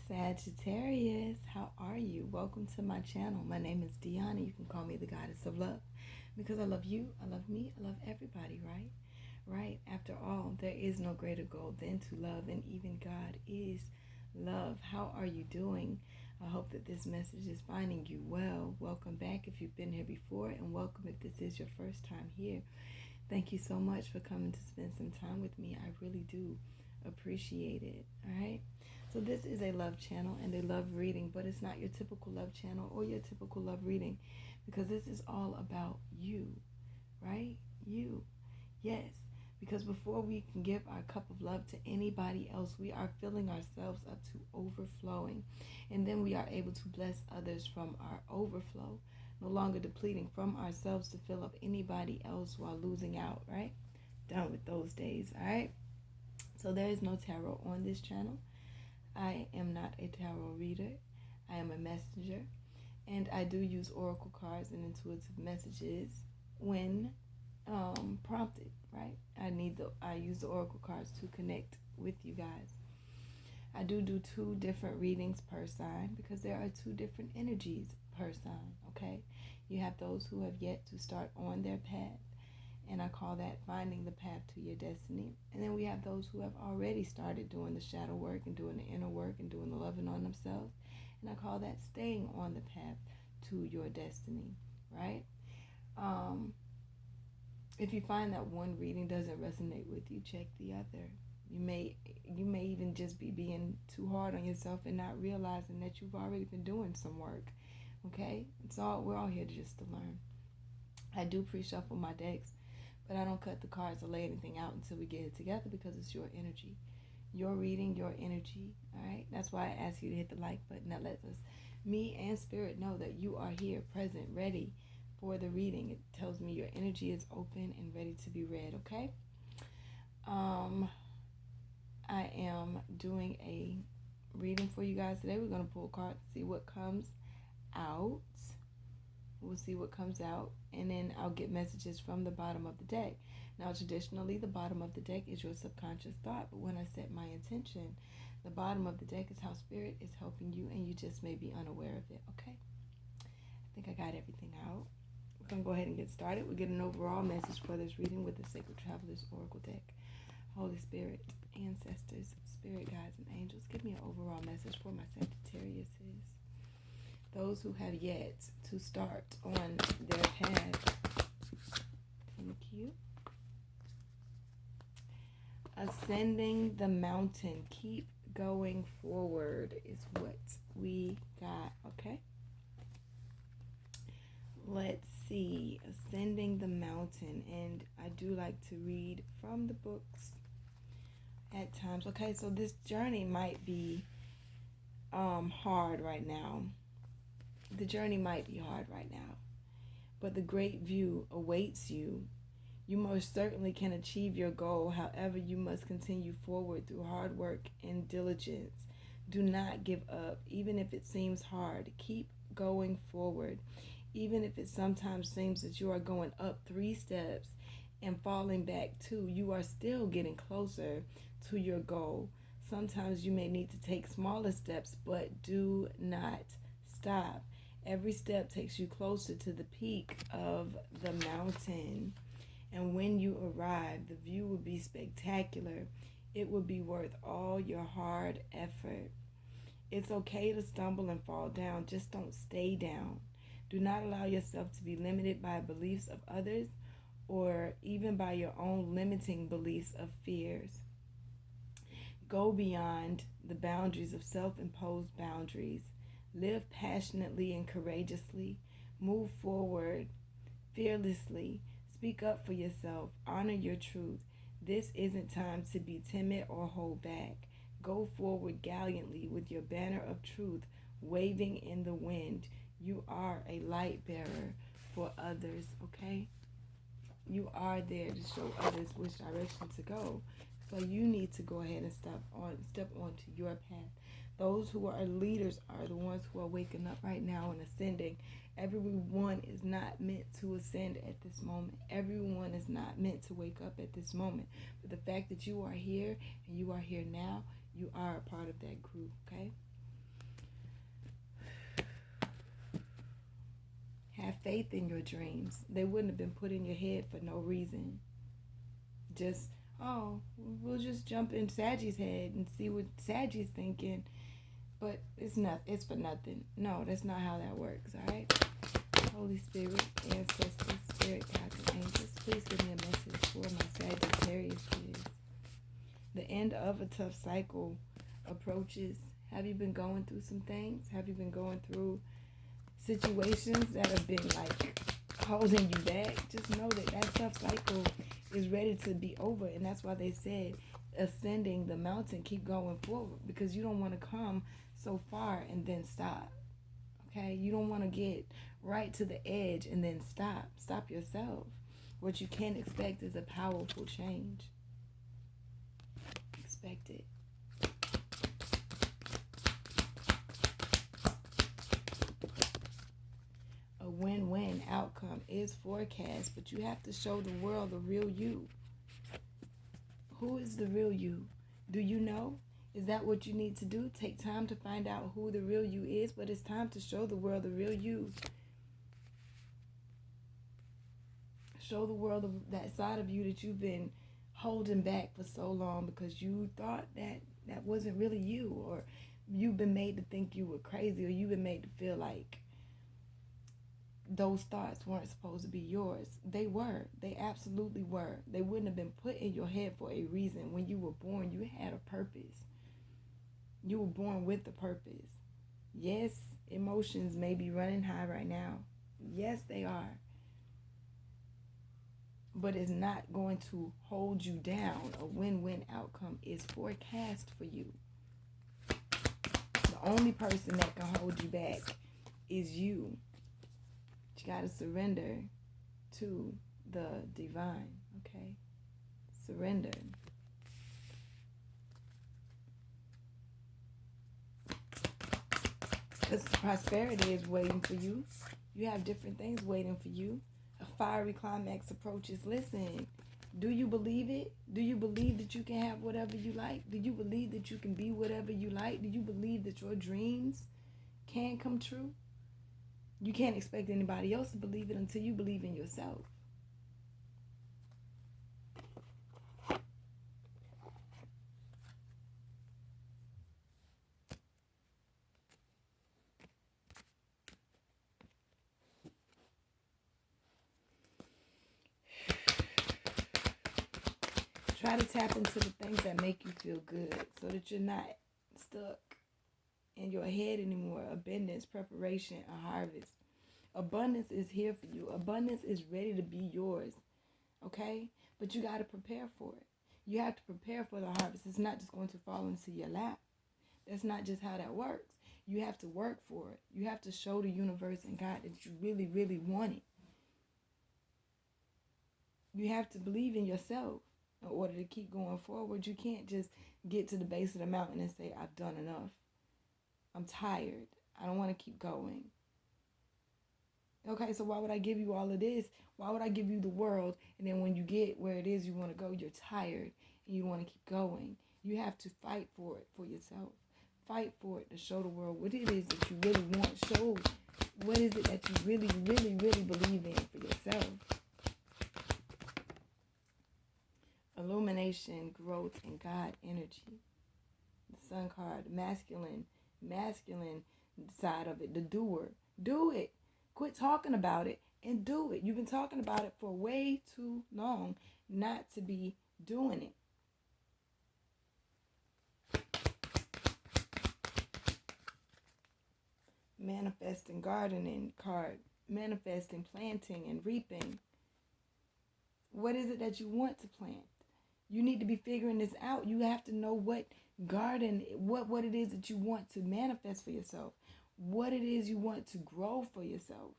Sagittarius, how are you? Welcome to my channel. My name is Deanna. You can call me the goddess of love because I love you, I love me, I love everybody, right? Right. After all, there is no greater goal than to love, and even God is love. How are you doing? I hope that this message is finding you well. Welcome back if you've been here before, and welcome if this is your first time here. Thank you so much for coming to spend some time with me. I really do appreciate it. All right. So this is a love channel and a love reading, but it's not your typical love channel or your typical love reading, because this is all about you, right? You. Yes. Because before we can give our cup of love to anybody else, we are filling ourselves up to overflowing. And then we are able to bless others from our overflow, no longer depleting from ourselves to fill up anybody else while losing out, right? Done with those days, all right? So there is no tarot on this channel. I am not a tarot reader. I am a messenger. And I do use oracle cards and intuitive messages when prompted, right? I use the oracle cards to connect with you guys. I do two different readings per sign because there are two different energies per sign, okay? You have those who have yet to start on their path, and I call that finding the path to your destiny. And then we have those who have already started doing the shadow work and doing the inner work and doing the loving on themselves, and I call that staying on the path to your destiny, right? If you find that one reading doesn't resonate with you, check the other. You may even just be being too hard on yourself and not realizing that you've already been doing some work. Okay? We're all here just to learn. I do pre-shuffle my decks, but I don't cut the cards or lay anything out until we get it together, because it's your energy. Your reading, your energy. Alright? That's why I ask you to hit the like button. That lets me and Spirit know that you are here, present, ready for the reading. It tells me your energy is open and ready to be read, okay? I am doing a reading for you guys today. We're going to pull a card, see what comes out. We'll see what comes out, and then I'll get messages from the bottom of the deck. Now, traditionally, the bottom of the deck is your subconscious thought, but when I set my intention, the bottom of the deck is how Spirit is helping you, and you just may be unaware of it, okay? I think I got everything out. We're going to go ahead and get started. We'll get an overall message for this reading with the Sacred Travelers Oracle deck. Holy Spirit, ancestors, spirit guides, and angels, give me an overall message for my Sagittariuses. Those who have yet to start on their path. Thank you. Ascending the mountain. Keep going forward is what we got, okay? Let's see. Ascending the mountain. And I do like to read from the books at times. Okay, so this journey might be hard right now. The journey might be hard right now, but the great view awaits you. You most certainly can achieve your goal. However, you must continue forward through hard work and diligence. Do not give up, even if it seems hard. Keep going forward, even if it sometimes seems that you are going up 3 steps and falling back 2. You are still getting closer to your goal. Sometimes you may need to take smaller steps, but do not stop. Every step takes you closer to the peak of the mountain. And when you arrive, the view will be spectacular. It will be worth all your hard effort. It's okay to stumble and fall down. Just don't stay down. Do not allow yourself to be limited by beliefs of others or even by your own limiting beliefs of fears. Go beyond the boundaries of self-imposed boundaries. Live passionately and courageously. Move forward fearlessly. Speak up for yourself. Honor your truth. This isn't time to be timid or hold back. Go forward gallantly with your banner of truth waving in the wind. You are a light bearer for others, okay? You are there to show others which direction to go. So you need to go ahead and step onto your path. Those who are leaders are the ones who are waking up right now and ascending. Everyone is not meant to ascend at this moment. Everyone is not meant to wake up at this moment. But the fact that you are here and you are here now, you are a part of that group, okay? faith in your dreams. They wouldn't have been put in your head for no reason. Just, oh, we'll just jump in Sagi's head and see what Sagi's thinking. But it's for nothing. No, that's not how that works, all right? Holy Spirit, ancestors, spirit guides, and angels, please give me a message for my Sagittarius kids. The end of a tough cycle approaches. Have you been going through some things? Have you been going through situations that have been like holding you back? Just know that tough cycle is ready to be over, and that's why they said ascending the mountain, keep going forward, because you don't want to come so far and then stop. Okay, you don't want to get right to the edge and then stop yourself. What you can expect is a powerful change. Expect it. A win-win outcome is forecast, but you have to show the world the real you. Who is the real you? Do you know? Is that what you need to do? Take time to find out who the real you is, but it's time to show the world the real you. Show the world that side of you that you've been holding back for so long because you thought that wasn't really you, or you've been made to think you were crazy, or you've been made to feel like those thoughts weren't supposed to be yours. They were. They absolutely were. They wouldn't have been put in your head for a reason. When you were born, you had a purpose. You were born with a purpose. Yes, emotions may be running high right now. Yes, they are. But it's not going to hold you down. A win-win outcome is forecast for you. The only person that can hold you back is you. You got to surrender to the divine, okay? Surrender. Because prosperity is waiting for you. You have different things waiting for you. A fiery climax approaches. Listen, do you believe it? Do you believe that you can have whatever you like? Do you believe that you can be whatever you like? Do you believe that your dreams can come true? You can't expect anybody else to believe it until you believe in yourself. Try to tap into the things that make you feel good so that you're not stuck in your head anymore. Abundance, preparation, a harvest. Abundance is here for you. Abundance is ready to be yours. Okay? But you got to prepare for it. You have to prepare for the harvest. It's not just going to fall into your lap. That's not just how that works. You have to work for it. You have to show the universe and God that you really, really want it. You have to believe in yourself in order to keep going forward. You can't just get to the base of the mountain and say, I've done enough. I'm tired. I don't want to keep going. Okay, so why would I give you all of this? Why would I give you the world? And then when you get where it is you want to go, you're tired and you want to keep going. You have to fight for it for yourself. Fight for it to show the world what it is that you really want. Show what is it that you really, really, really believe in for yourself. Illumination, growth, and God energy. The Sun card, masculine side of it, the doer. Do it. Quit talking about it and do it. You've been talking about it for way too long not to be doing it. Manifesting, gardening card. Manifesting, planting, and reaping. What is it that you want to plant? You need to be figuring this out. You have to know what garden, what it is that you want to manifest for yourself. What it is you want to grow for yourself.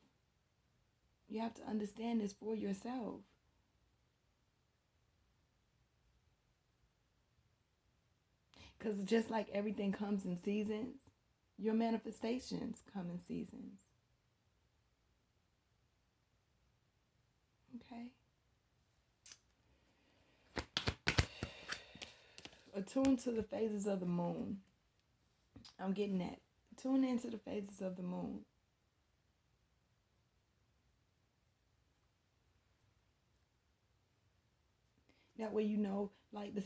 You have to understand this for yourself. Because just like everything comes in seasons, your manifestations come in seasons. Okay? Attune to the phases of the moon. I'm getting that. Tune into the phases of the moon. That way, like in the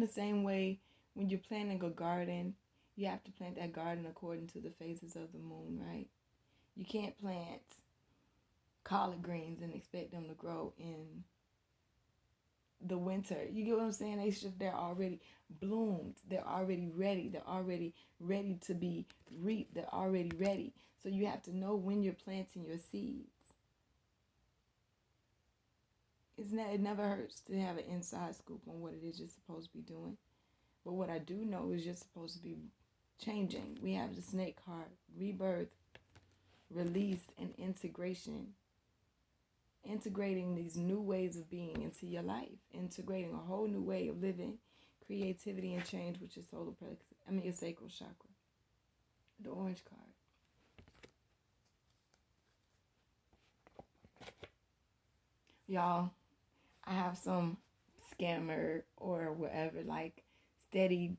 same way, when you're planting a garden, you have to plant that garden according to the phases of the moon, right? You can't plant collard greens and expect them to grow in the winter. You get what I'm saying? They're already bloomed. They're already ready. They're already ready to be reaped. They're already ready. So you have to know when you're planting your seeds. It never hurts to have an inside scoop on what it is you're supposed to be doing. But what I do know is you're supposed to be changing. We have the snake card: rebirth, release, and integration. Integrating these new ways of being into your life. Integrating a whole new way of living, creativity, and change, which is your sacral chakra. The orange card. Y'all, I have some scammer or whatever, like, steady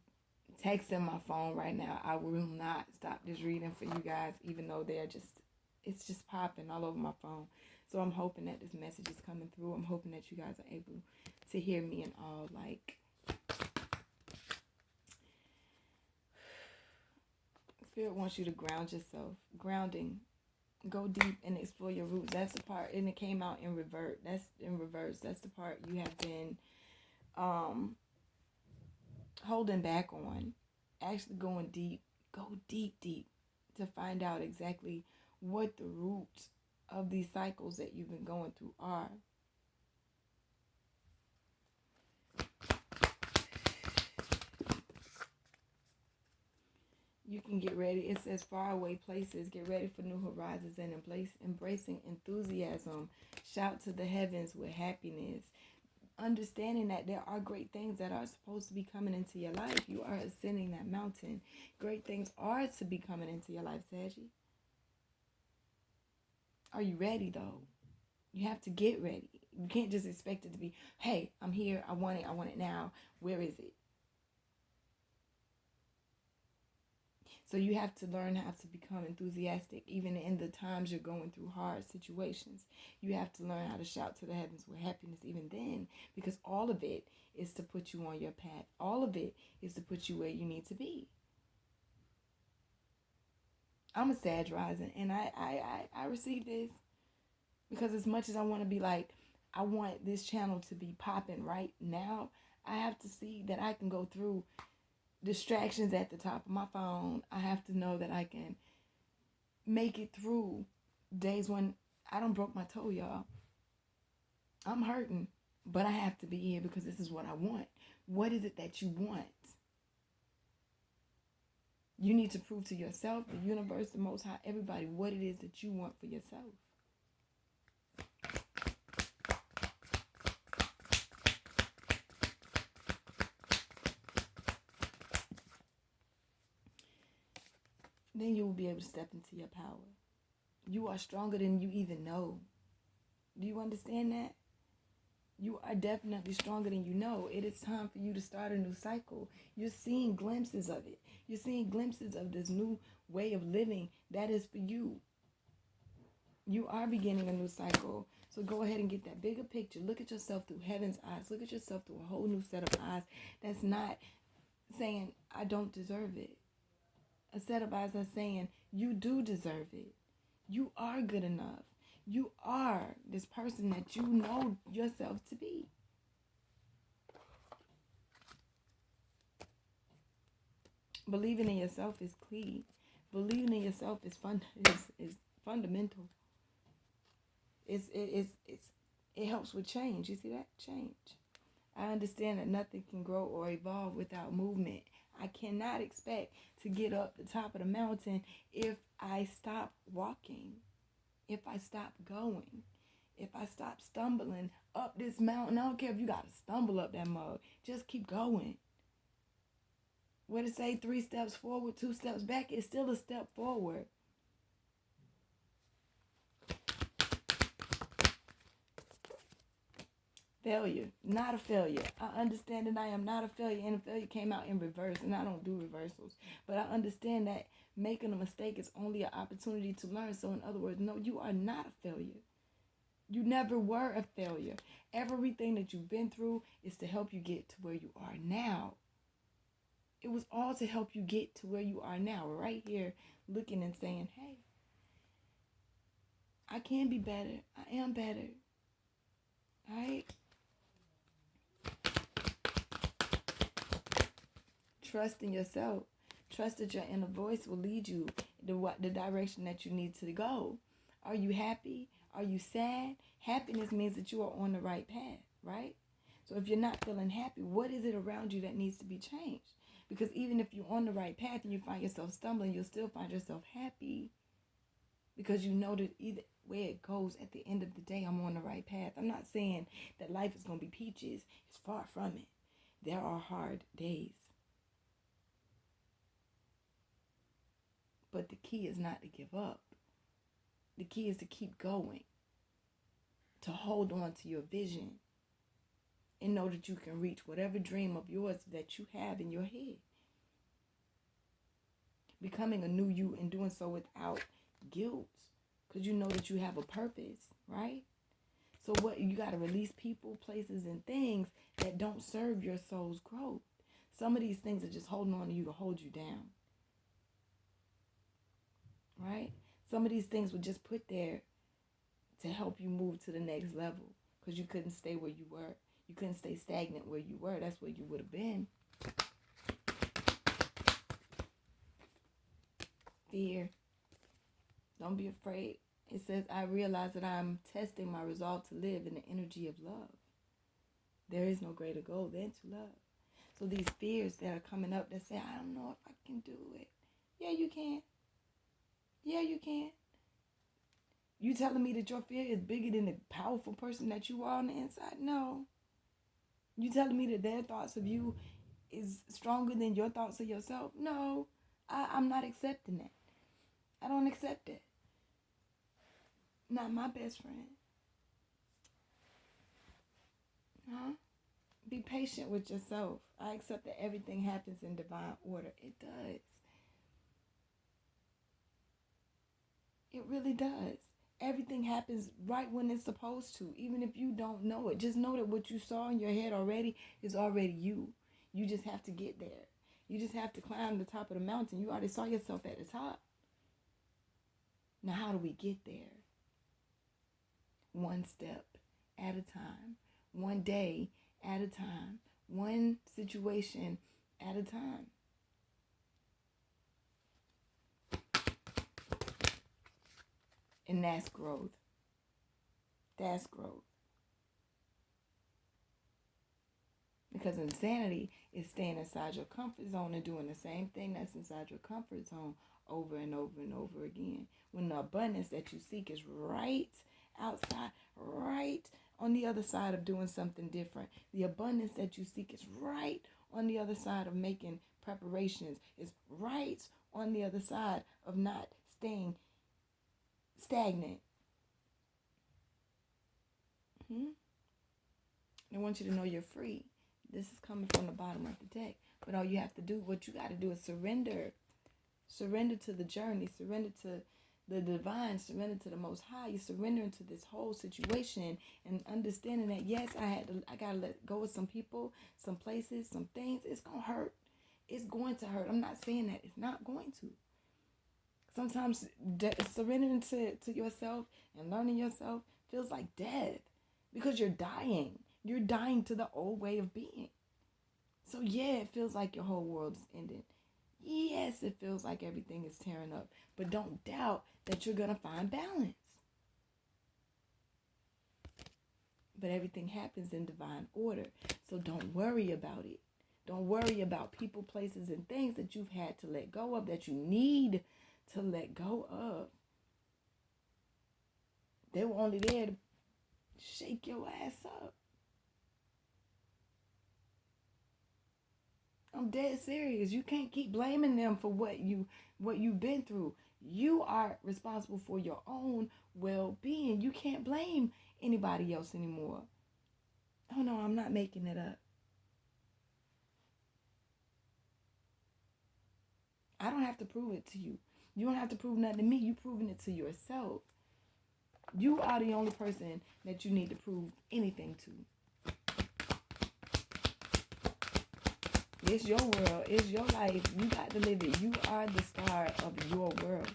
texting my phone right now. I will not stop this reading for you guys, even though it's just popping all over my phone. So I'm hoping that this message is coming through. I'm hoping that you guys are able to hear me and all. Like, Spirit wants you to ground yourself. Grounding. Go deep and explore your roots. That's the part, and it came out in reverse. That's in reverse. That's the part you have been holding back on. Actually going deep. Go deep to find out exactly what the roots of these cycles that you've been going through are. You can get ready. It says faraway places. Get ready for new horizons and embracing enthusiasm. Shout to the heavens with happiness. Understanding that there are great things that are supposed to be coming into your life. You are ascending that mountain. Great things are to be coming into your life, Saggy. Are you ready, though? You have to get ready. You can't just expect it to be, hey, I'm here, I want it now. Where is it? So you have to learn how to become enthusiastic, even in the times you're going through hard situations. You have to learn how to shout to the heavens with happiness even then, because all of it is to put you on your path. All of it is to put you where you need to be. I'm a Sag rising, and I receive this because as much as I want to be like, I want this channel to be popping right now, I have to see that I can go through distractions at the top of my phone. I have to know that I can make it through days when I don't broke my toe, y'all. I'm hurting, but I have to be here because this is what I want. What is it that you want? You need to prove to yourself, the universe, the Most High, everybody, what it is that you want for yourself. Then you will be able to step into your power. You are stronger than you even know. Do you understand that? You are definitely stronger than you know. It is time for you to start a new cycle. You're seeing glimpses of it. You're seeing glimpses of this new way of living that is for you. You are beginning a new cycle. So go ahead and get that bigger picture. Look at yourself through heaven's eyes. Look at yourself through a whole new set of eyes that's not saying, I don't deserve it. A set of eyes that's saying, you do deserve it. You are good enough. You are this person that you know yourself to be. Believing in yourself is key. Believing in yourself is fundamental. It helps with change. You see that? Change. I understand that nothing can grow or evolve without movement. I cannot expect to get up the top of the mountain if I stop walking, if I stop going, if I stop stumbling up this mountain. I don't care if you got to stumble up that mug. Just keep going. What it say, 3 steps forward, 2 steps back, it's still a step forward. Failure, not a failure. I understand that I am not a failure, and a failure came out in reverse, and I don't do reversals. But I understand that making a mistake is only an opportunity to learn. So in other words, no, you are not a failure. You never were a failure. Everything that you've been through is to help you get to where you are now. It was all to help you get to where you are now. Right here, looking and saying, hey, I can be better. I am better. All right? Trust in yourself. Trust that your inner voice will lead you the direction that you need to go. Are you happy? Are you sad? Happiness means that you are on the right path, right? So if you're not feeling happy, what is it around you that needs to be changed? Because even if you're on the right path and you find yourself stumbling, you'll still find yourself happy. Because you know that either way it goes, at the end of the day, I'm on the right path. I'm not saying that life is going to be peaches. It's far from it. There are hard days. But the key is not to give up. The key is to keep going. To hold on to your vision. And know that you can reach whatever dream of yours that you have in your head. Becoming a new you and doing so without guilt. Because you know that you have a purpose, right? So what you got to release people, places, and things that don't serve your soul's growth. Some of these things are just holding on to you to hold you down. Right? Some of these things were just put there to help you move to the next level. Because you couldn't stay where you were. You couldn't stay stagnant where you were. That's where you would have been. Fear. Don't be afraid. It says, I realize that I'm testing my resolve to live in the energy of love. There is no greater goal than to love. So these fears that are coming up that say, I don't know if I can do it. Yeah, you can. Yeah, you can. You telling me that your fear is bigger than the powerful person that you are on the inside? No. You telling me that their thoughts of you is stronger than your thoughts of yourself? No. I'm not accepting that. I don't accept it. Not my best friend. Huh? Be patient with yourself. I accept that everything happens in divine order. It does. It really does. Everything happens right when it's supposed to, even if you don't know it. Just know that what you saw in your head already is already you. You just have to get there. You just have to climb the top of the mountain. You already saw yourself at the top. Now, how do we get there? One step at a time. One day at a time. One situation at a time. And that's growth. That's growth. Because insanity is staying inside your comfort zone and doing the same thing that's inside your comfort zone over and over and over again. When the abundance that you seek is right outside, right on the other side of doing something different. The abundance that you seek is right on the other side of making preparations. Is right on the other side of not staying stagnant. I want you to know you're free. This is coming from the bottom of the deck. But all you have to do, what you got to do is surrender. Surrender to the journey. Surrender to the divine. Surrender to the Most High. You surrender into this whole situation and understanding that, yes, I got to let go of some people, some places, some things. It's going to hurt. It's going to hurt. I'm not saying that it's not going to. Sometimes surrendering to yourself and learning yourself feels like death because you're dying. You're dying to the old way of being. So yeah, it feels like your whole world is ending. Yes, it feels like everything is tearing up. But don't doubt that you're going to find balance. But everything happens in divine order. So don't worry about it. Don't worry about people, places, and things that you've had to let go of, that you need to let go of. They were only there to shake your ass up. I'm dead serious. You can't keep blaming them for what you've been through. You are responsible for your own well-being. You can't blame anybody else anymore. Oh no, I'm not making it up. I don't have to prove it to you. You don't have to prove nothing to me. You're proving it to yourself. You are the only person that you need to prove anything to. It's your world. It's your life. You got to live it. You are the star of your world.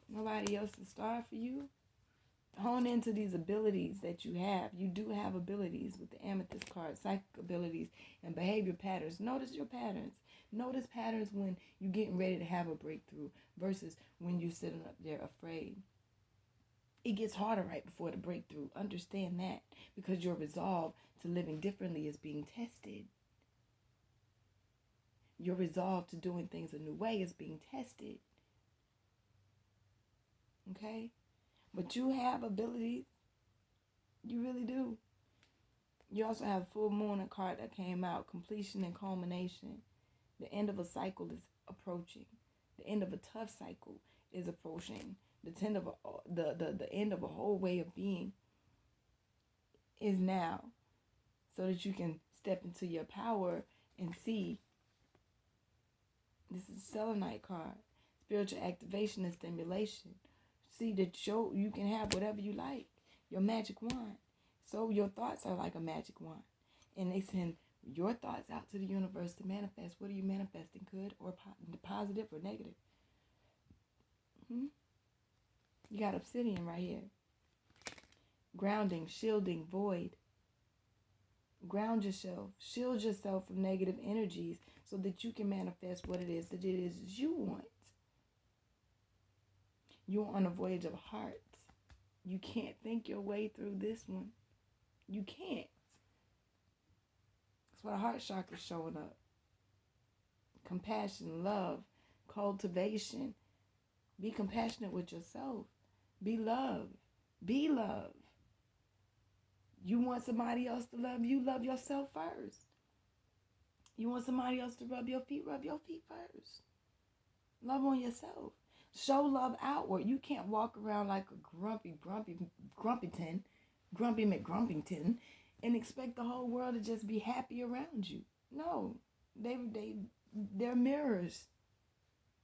Nobody else is the star for you. Hone into these abilities that you have. You do have abilities with the amethyst card, psychic abilities and behavior patterns. Notice your patterns. Notice patterns when you're getting ready to have a breakthrough versus when you're sitting up there afraid. It gets harder right before the breakthrough. Understand that, because your resolve to living differently is being tested. Your resolve to doing things a new way is being tested. Okay? But you have abilities. You really do. You also have full moon, a card that came out. Completion and culmination. The end of a cycle is approaching. The end of a tough cycle is approaching. The end of a whole way of being is now. So that you can step into your power and see. This is a selenite card. Spiritual activation and stimulation. See that you can have whatever you like. Your magic wand. So your thoughts are like a magic wand. And they send your thoughts out to the universe to manifest. What are you manifesting? Good or positive or negative? You got obsidian right here. Grounding, shielding, void. Ground yourself. Shield yourself from negative energies so that you can manifest what it is you want. You're on a voyage of hearts. You can't think your way through this one. You can't. That's why the heart chakra is showing up. Compassion, love, cultivation. Be compassionate with yourself. Be love. Be love. You want somebody else to love you, love yourself first. You want somebody else to rub your feet first. Love on yourself. Show love outward. You can't walk around like a grumpy McGrumpington, and expect the whole world to just be happy around you. No, they're mirrors.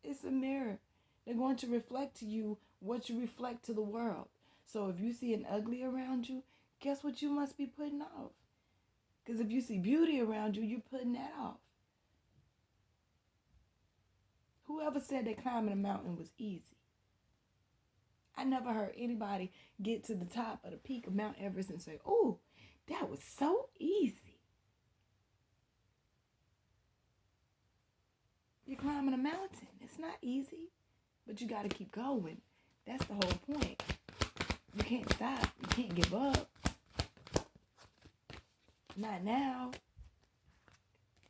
It's a mirror. They're going to reflect to you what you reflect to the world. So if you see an ugly around you, guess what you must be putting off? Because if you see beauty around you, you're putting that off. Whoever said that climbing a mountain was easy? I never heard anybody get to the top of the peak of Mount Everest and say, "Oh, that was so easy." You're climbing a mountain. It's not easy, but you got to keep going. That's the whole point. You can't stop. You can't give up. Not now.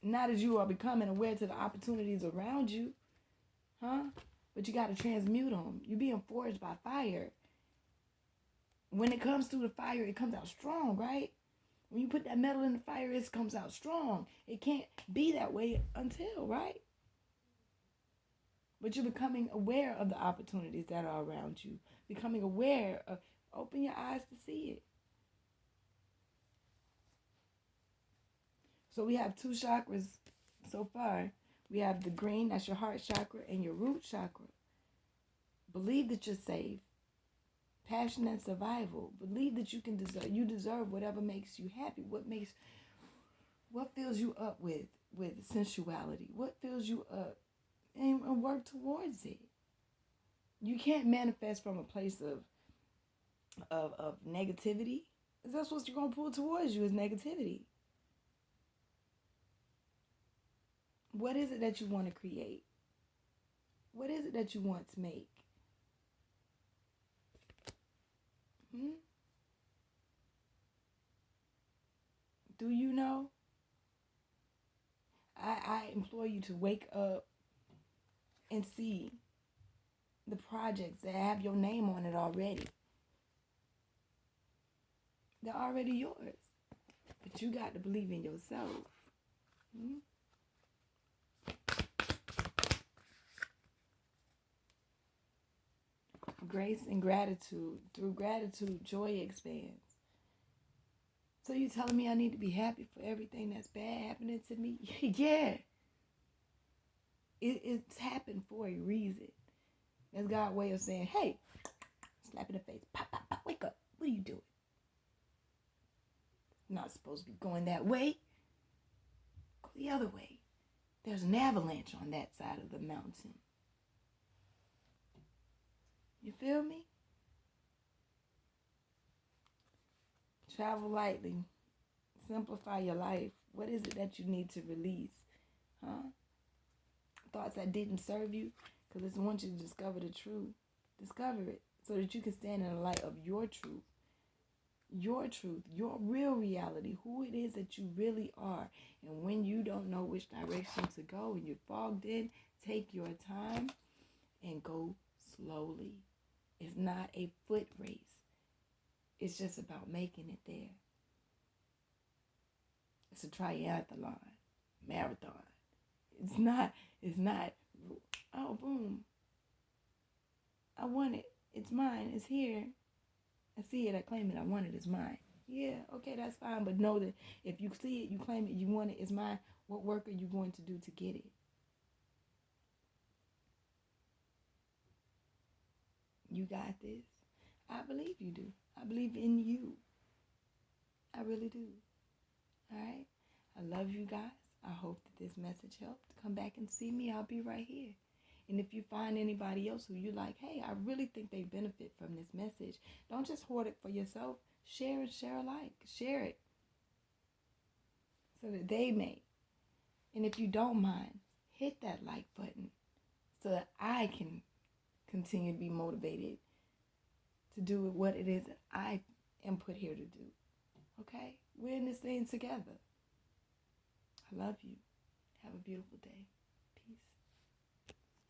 Not as you are becoming aware to the opportunities around you. But you got to transmute them. You're being forged by fire. When it comes through the fire, it comes out strong, right? When you put that metal in the fire, it comes out strong. It can't be that way until, right? But you're becoming aware of the opportunities that are around you. Becoming aware of, open your eyes to see it. So we have 2 chakras so far. We have the green, that's your heart chakra, and your root chakra. Believe that you're safe. Passion and survival. Believe that you deserve whatever makes you happy. What fills you up with sensuality? What fills you up? And work towards it. You can't manifest from a place of negativity. That's what you're gonna pull towards you is negativity. What is it that you want to create? What is it that you want to make? Do you know? I implore you to wake up and see the projects that have your name on it already. They're already yours. But you got to believe in yourself. Grace and gratitude. Through gratitude, joy expands. So you telling me I need to be happy for everything that's bad happening to me? Yeah. It's happened for a reason. That's God's way of saying, hey, slap in the face. Pop, pop, pop, wake up. What are you doing? Not supposed to be going that way. Go the other way. There's an avalanche on that side of the mountain. You feel me? Travel lightly. Simplify your life. What is it that you need to release? Huh? Thoughts that didn't serve you? Because it's want you to discover the truth. Discover it so that you can stand in the light of your truth. Your truth, your real reality, who it is that you really are. And when you don't know which direction to go and you're fogged in, take your time and go slowly. It's not a foot race. It's just about making it there. It's a triathlon, marathon. It's not, oh, boom. I want it. It's mine. It's here. I see it. I claim it. I want it. It's mine. Yeah, okay, that's fine. But know that if you see it, you claim it, you want it, it's mine. What work are you going to do to get it? You got this. I believe you do. I believe in you. I really do. All right? I love you guys. I hope that this message helped. Come back and see me. I'll be right here. And if you find anybody else who you like, hey, I really think they benefit from this message, don't just hoard it for yourself. Share it, share alike. Share it so that they may. And if you don't mind, hit that like button so that I can continue to be motivated to do what it is that I am put here to do. Okay? We're in this thing together. I love you. Have a beautiful day.